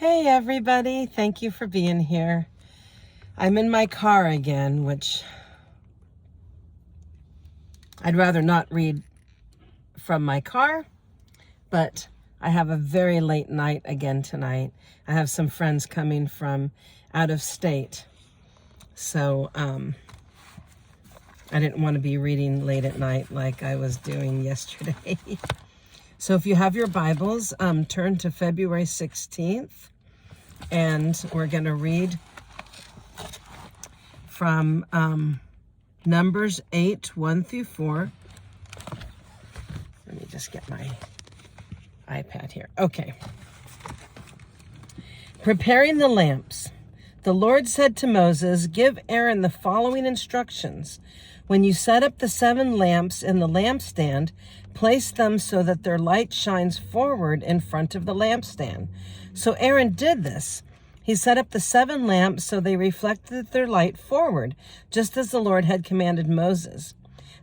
Hey everybody, thank you for being here. I'm in my car again, which I'd rather not read from my car, but I have a very late night again tonight. I have some friends coming from out of state, so I didn't want to be reading late at night like I was doing yesterday. So if you have your Bibles, turn to February 16th. And we're going to read from Numbers 8, 1 through 4. Let me just get my iPad here. Okay. Preparing the lamps. The Lord said to Moses, "Give Aaron the following instructions. When you set up the 7 lamps in the lampstand, place them so that their light shines forward in front of the lampstand." So Aaron did this. He set up the 7 lamps so they reflected their light forward, just as the Lord had commanded Moses.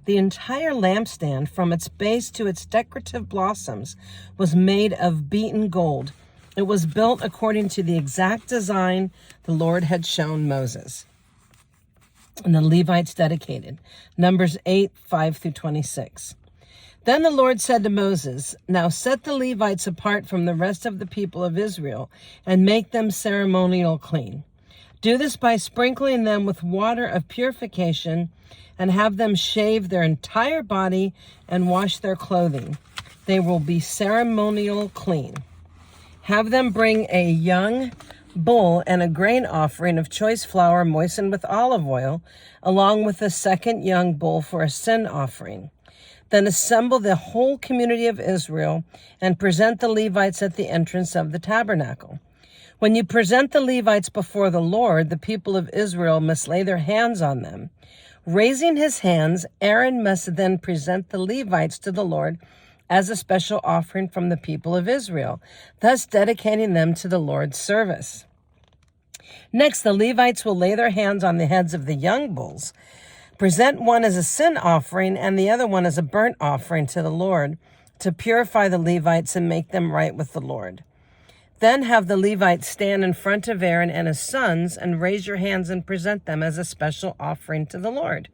The entire lampstand, from its base to its decorative blossoms, was made of beaten gold. It was built according to the exact design the Lord had shown Moses. And the Levites dedicated. Numbers 8, 5 through 26. Then the Lord said to Moses, "Now set the Levites apart from the rest of the people of Israel and make them ceremonial clean. Do this by sprinkling them with water of purification and have them shave their entire body and wash their clothing. They will be ceremonial clean. Have them bring a young bull and a grain offering of choice flour moistened with olive oil, along with a second young bull for a sin offering. Then assemble the whole community of Israel and present the Levites at the entrance of the tabernacle. When you present the Levites before the Lord, the people of Israel must lay their hands on them. Raising his hands, Aaron must then present the Levites to the Lord as a special offering from the people of Israel, thus dedicating them to the Lord's service. Next, the Levites will lay their hands on the heads of the young bulls. Present one as a sin offering and the other one as a burnt offering to the Lord to purify the Levites and make them right with the Lord. Then have the Levites stand in front of Aaron and his sons and raise your hands and present them as a special offering to the Lord.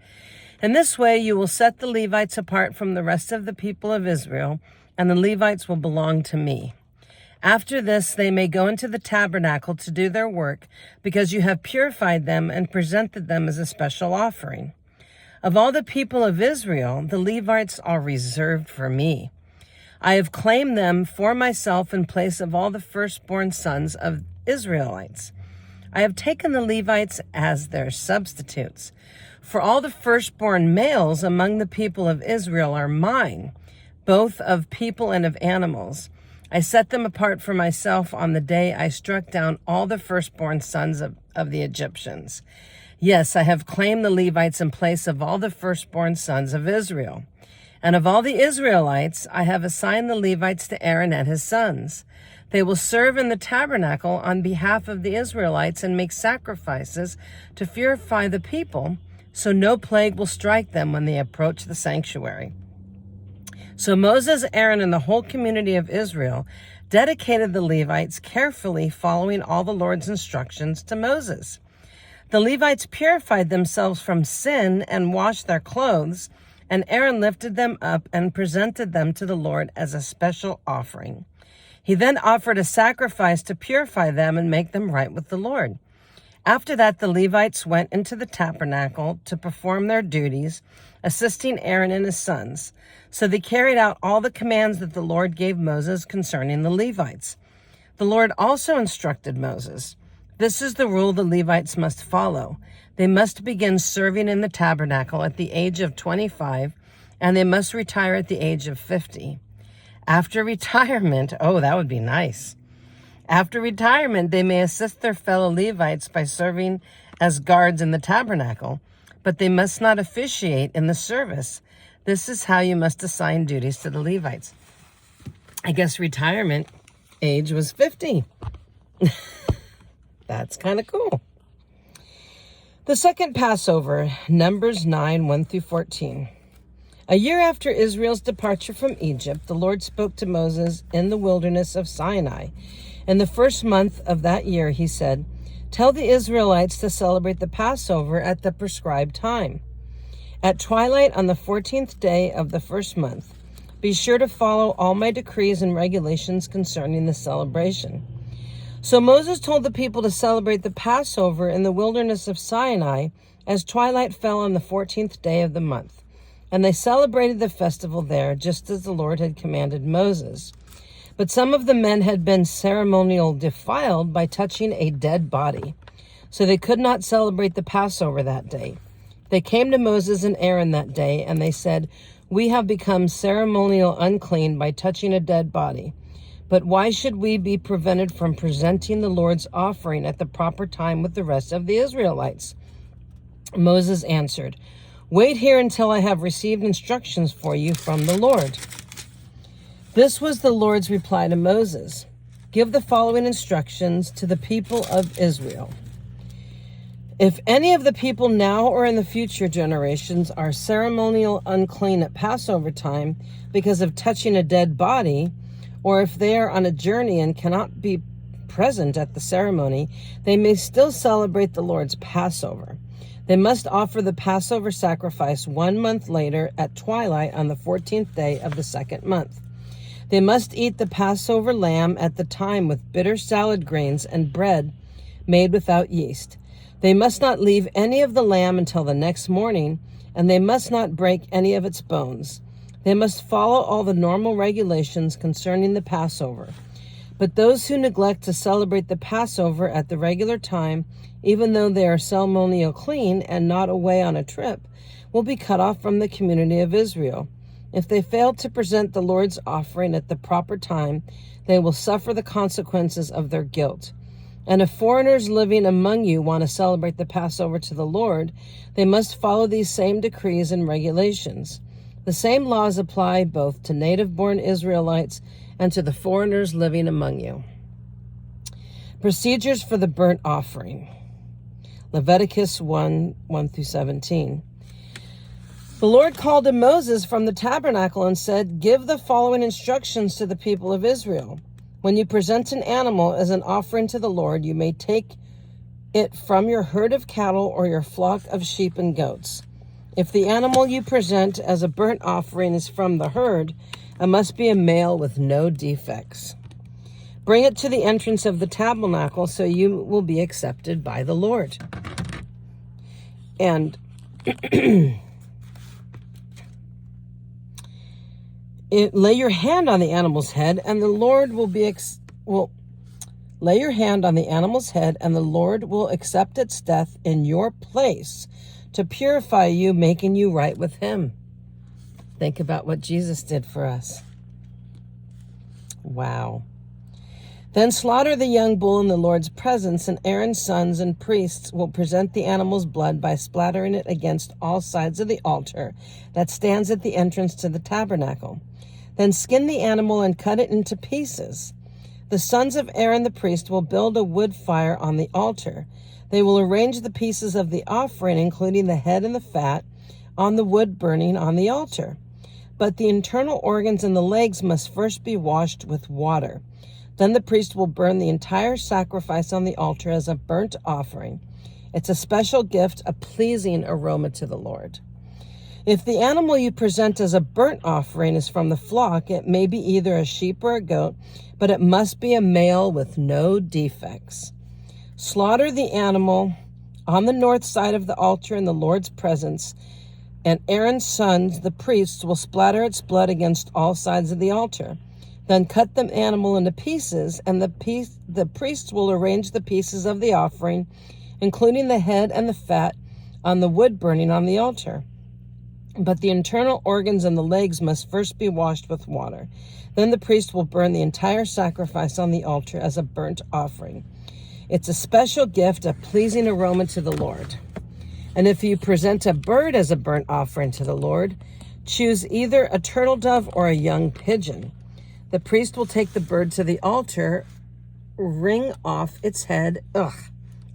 In this way, you will set the Levites apart from the rest of the people of Israel, and the Levites will belong to me. After this, they may go into the tabernacle to do their work because you have purified them and presented them as a special offering. Of all the people of Israel, the Levites are reserved for me. I have claimed them for myself in place of all the firstborn sons of Israelites. I have taken the Levites as their substitutes. For all the firstborn males among the people of Israel are mine, both of people and of animals. I set them apart for myself on the day I struck down all the firstborn sons of the Egyptians. Yes, I have claimed the Levites in place of all the firstborn sons of Israel. And of all the Israelites, I have assigned the Levites to Aaron and his sons. They will serve in the tabernacle on behalf of the Israelites and make sacrifices to purify the people, so no plague will strike them when they approach the sanctuary." So Moses, Aaron, and the whole community of Israel dedicated the Levites, carefully following all the Lord's instructions to Moses. The Levites purified themselves from sin and washed their clothes, and Aaron lifted them up and presented them to the Lord as a special offering. He then offered a sacrifice to purify them and make them right with the Lord. After that, the Levites went into the tabernacle to perform their duties, assisting Aaron and his sons. So they carried out all the commands that the Lord gave Moses concerning the Levites. The Lord also instructed Moses, "This is the rule the Levites must follow. They must begin serving in the tabernacle at the age of 25, and they must retire at the age of 50. After retirement," oh, that would be nice. "After retirement, they may assist their fellow Levites by serving as guards in the tabernacle, but they must not officiate in the service. This is how you must assign duties to the Levites." I guess retirement age was 50. That's kind of cool. The second Passover, Numbers 9, 1 through 14. A year after Israel's departure from Egypt, the Lord spoke to Moses in the wilderness of Sinai In the first month of that year, he said, "Tell the Israelites to celebrate the Passover at the prescribed time. At twilight on the 14th day of the first month, be sure to follow all my decrees and regulations concerning the celebration." So Moses told the people to celebrate the Passover in the wilderness of Sinai as twilight fell on the 14th day of the month. And they celebrated the festival there, just as the Lord had commanded Moses. But some of the men had been ceremonially defiled by touching a dead body, so they could not celebrate the Passover that day. They came to Moses and Aaron that day, and they said, "We have become ceremonially unclean by touching a dead body. But why should we be prevented from presenting the Lord's offering at the proper time with the rest of the Israelites?" Moses answered, "Wait here until I have received instructions for you from the Lord." This was the Lord's reply to Moses: "Give the following instructions to the people of Israel. If any of the people now or in the future generations are ceremonial unclean at Passover time because of touching a dead body, or if they are on a journey and cannot be present at the ceremony, they may still celebrate the Lord's Passover. They must offer the Passover sacrifice 1 month later at twilight on the 14th day of the second month. They must eat the Passover lamb at the time with bitter salad grains and bread made without yeast. They must not leave any of the lamb until the next morning, and they must not break any of its bones. They must follow all the normal regulations concerning the Passover. But those who neglect to celebrate the Passover at the regular time, even though they are ceremonially clean and not away on a trip, will be cut off from the community of Israel. If they fail to present the Lord's offering at the proper time, they will suffer the consequences of their guilt. And if foreigners living among you want to celebrate the Passover to the Lord, they must follow these same decrees and regulations. The same laws apply both to native-born Israelites and to the foreigners living among you. Procedures for the burnt offering. Leviticus 1:1-17. The Lord called to Moses from the tabernacle and said, "Give the following instructions to the people of Israel. When you present an animal as an offering to the Lord, you may take it from your herd of cattle or your flock of sheep and goats. If the animal you present as a burnt offering is from the herd, it must be a male with no defects. Bring it to the entrance of the tabernacle so you will be accepted by the Lord. And lay your hand on the animal's head, and the Lord lay your hand on the animal's head, and the Lord will accept its death in your place to purify you, making you right with him." Think about what Jesus did for us. Wow. Then slaughter the young bull in the Lord's presence, and Aaron's sons and priests will present the animal's blood by splattering it against all sides of the altar that stands at the entrance to the tabernacle. Then skin the animal and cut it into pieces. The sons of Aaron the priest will build a wood fire on the altar. They will arrange the pieces of the offering, including the head and the fat, on the wood burning on the altar. But the internal organs and the legs must first be washed with water. Then the priest will burn the entire sacrifice on the altar as a burnt offering. It's a special gift, a pleasing aroma to the Lord. If the animal you present as a burnt offering is from the flock, it may be either a sheep or a goat, but it must be a male with no defects. Slaughter the animal on the north side of the altar in the Lord's presence, and Aaron's sons, the priests, will splatter its blood against all sides of the altar. Then cut the animal into pieces, and the priests will arrange the pieces of the offering, including the head and the fat, on the wood burning on the altar. But the internal organs and the legs must first be washed with water. Then the priest will burn the entire sacrifice on the altar as a burnt offering. It's a special gift, a pleasing aroma to the Lord. And if you present a bird as a burnt offering to the Lord, choose either a turtle dove or a young pigeon. The priest will take the bird to the altar, wring off its head,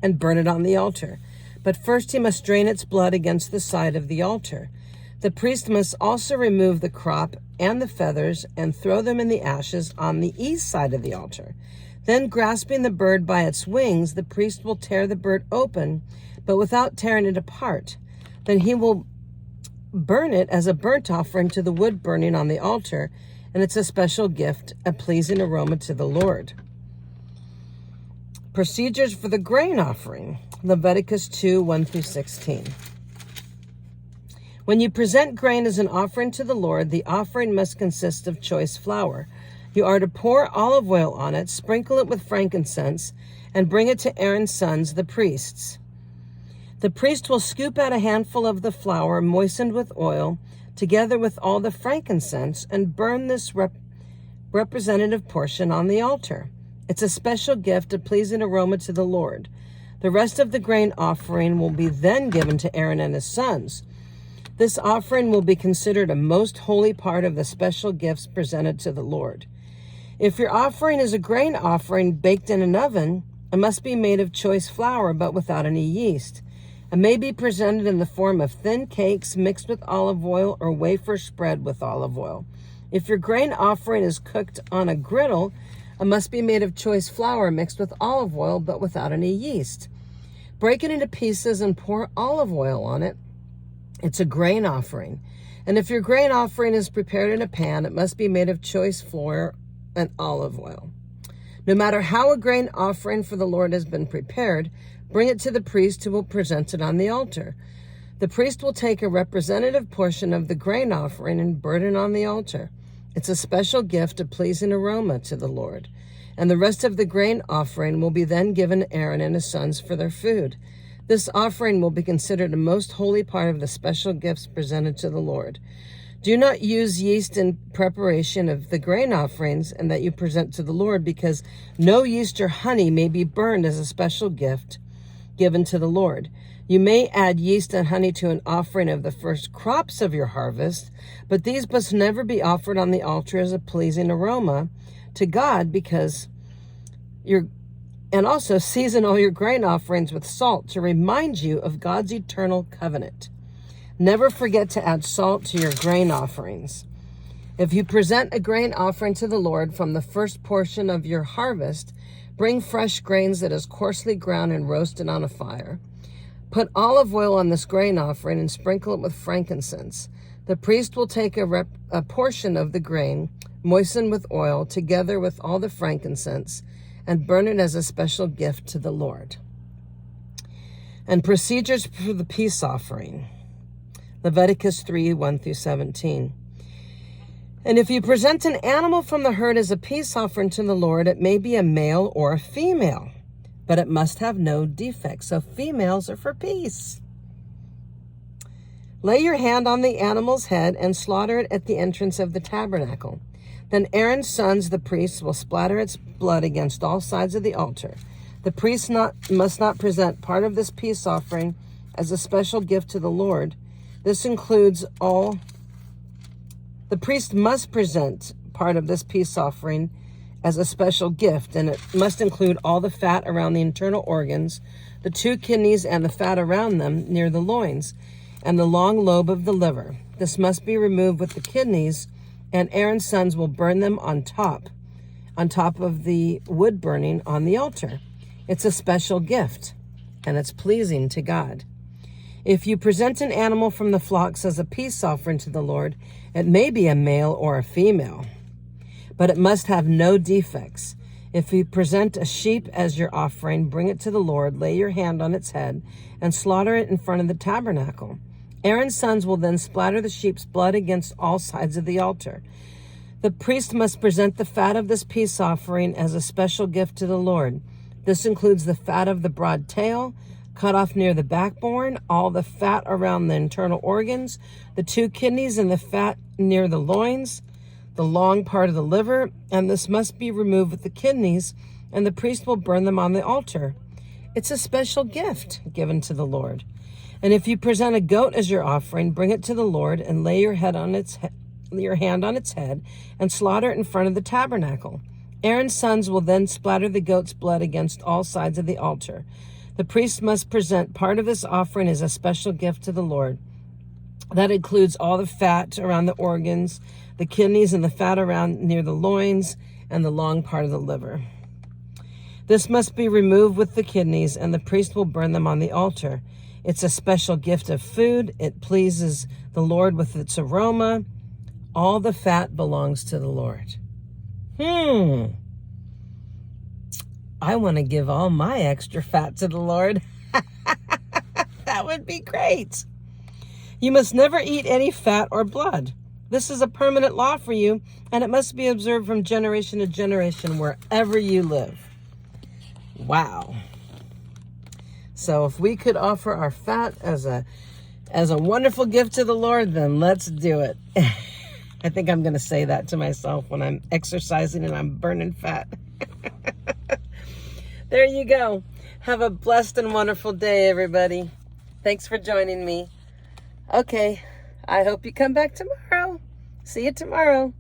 and burn it on the altar. But first he must drain its blood against the side of the altar. The priest must also remove the crop and the feathers and throw them in the ashes on the east side of the altar. Then, grasping the bird by its wings, the priest will tear the bird open, but without tearing it apart. Then he will burn it as a burnt offering to the wood burning on the altar, and it's a special gift, a pleasing aroma to the Lord. Procedures for the grain offering. Leviticus 2, 1 through 16. When you present grain as an offering to the Lord, the offering must consist of choice flour. You are to pour olive oil on it, sprinkle it with frankincense, and bring it to Aaron's sons, the priests. The priest will scoop out a handful of the flour moistened with oil, together with all the frankincense, and burn this representative portion on the altar. It's a special gift, a pleasing aroma to the Lord. The rest of the grain offering will be then given to Aaron and his sons. This offering will be considered a most holy part of the special gifts presented to the Lord. If your offering is a grain offering baked in an oven, it must be made of choice flour but without any yeast. It may be presented in the form of thin cakes mixed with olive oil or wafers spread with olive oil. If your grain offering is cooked on a griddle, it must be made of choice flour mixed with olive oil but without any yeast. Break it into pieces and pour olive oil on it. It's a grain offering. And if your grain offering is prepared in a pan, it must be made of choice flour and olive oil. No matter how a grain offering for the Lord has been prepared, bring it to the priest who will present it on the altar. The priest will take a representative portion of the grain offering and burn it on the altar. It's a special gift, a pleasing aroma to the Lord. And the rest of the grain offering will be then given to Aaron and his sons for their food. This offering will be considered a most holy part of the special gifts presented to the Lord. Do not use yeast in preparation of the grain offerings and that you present to the Lord, because no yeast or honey may be burned as a special gift given to the Lord. You may add yeast and honey to an offering of the first crops of your harvest, but these must never be offered on the altar as a pleasing aroma to God, and also season all your grain offerings with salt to remind you of God's eternal covenant. Never forget to add salt to your grain offerings. If you present a grain offering to the Lord from the first portion of your harvest, bring fresh grains that is coarsely ground and roasted on a fire. Put olive oil on this grain offering and sprinkle it with frankincense. The priest will take a portion of the grain, moistened with oil, together with all the frankincense, and burn it as a special gift to the Lord. And procedures for the peace offering. Leviticus 3, 1 through 17. And if you present an animal from the herd as a peace offering to the Lord, it may be a male or a female, but it must have no defects. So females are for peace. Lay your hand on the animal's head and slaughter it at the entrance of the tabernacle. Then Aaron's sons, the priests, will splatter its blood against all sides of the altar. The priest must not present part of this peace offering as a special gift to the Lord. This includes all. The priest must present part of this peace offering as a special gift, and it must include all the fat around the internal organs, the 2 kidneys and the fat around them near the loins, and the long lobe of the liver. This must be removed with the kidneys, and Aaron's sons will burn them on top of the wood burning on the altar. It's a special gift, and it's pleasing to God. If you present an animal from the flocks as a peace offering to the Lord, it may be a male or a female, but it must have no defects. If you present a sheep as your offering, bring it to the Lord, lay your hand on its head, and slaughter it in front of the tabernacle. Aaron's sons will then splatter the sheep's blood against all sides of the altar. The priest must present the fat of this peace offering as a special gift to the Lord. This includes the fat of the broad tail, cut off near the backbone, all the fat around the internal organs, the 2 kidneys and the fat near the loins, the long part of the liver, and this must be removed with the kidneys, and the priest will burn them on the altar. It's a special gift given to the Lord. And if you present a goat as your offering, bring it to the Lord and lay your hand on its head and slaughter it in front of the tabernacle. Aaron's sons will then splatter the goat's blood against all sides of the altar. The priest must present part of this offering as a special gift to the Lord. That includes all the fat around the organs, the kidneys and the fat around near the loins, and the long part of the liver. This must be removed with the kidneys, and the priest will burn them on the altar. It's a special gift of food. It pleases the Lord with its aroma. All the fat belongs to the Lord. I want to give all my extra fat to the Lord. That would be great. You must never eat any fat or blood. This is a permanent law for you, and it must be observed from generation to generation wherever you live. Wow. So if we could offer our fat as a wonderful gift to the Lord, then let's do it. I think I'm going to say that to myself when I'm exercising and I'm burning fat. There you go. Have a blessed and wonderful day, everybody. Thanks for joining me. Okay, I hope you come back tomorrow. See you tomorrow.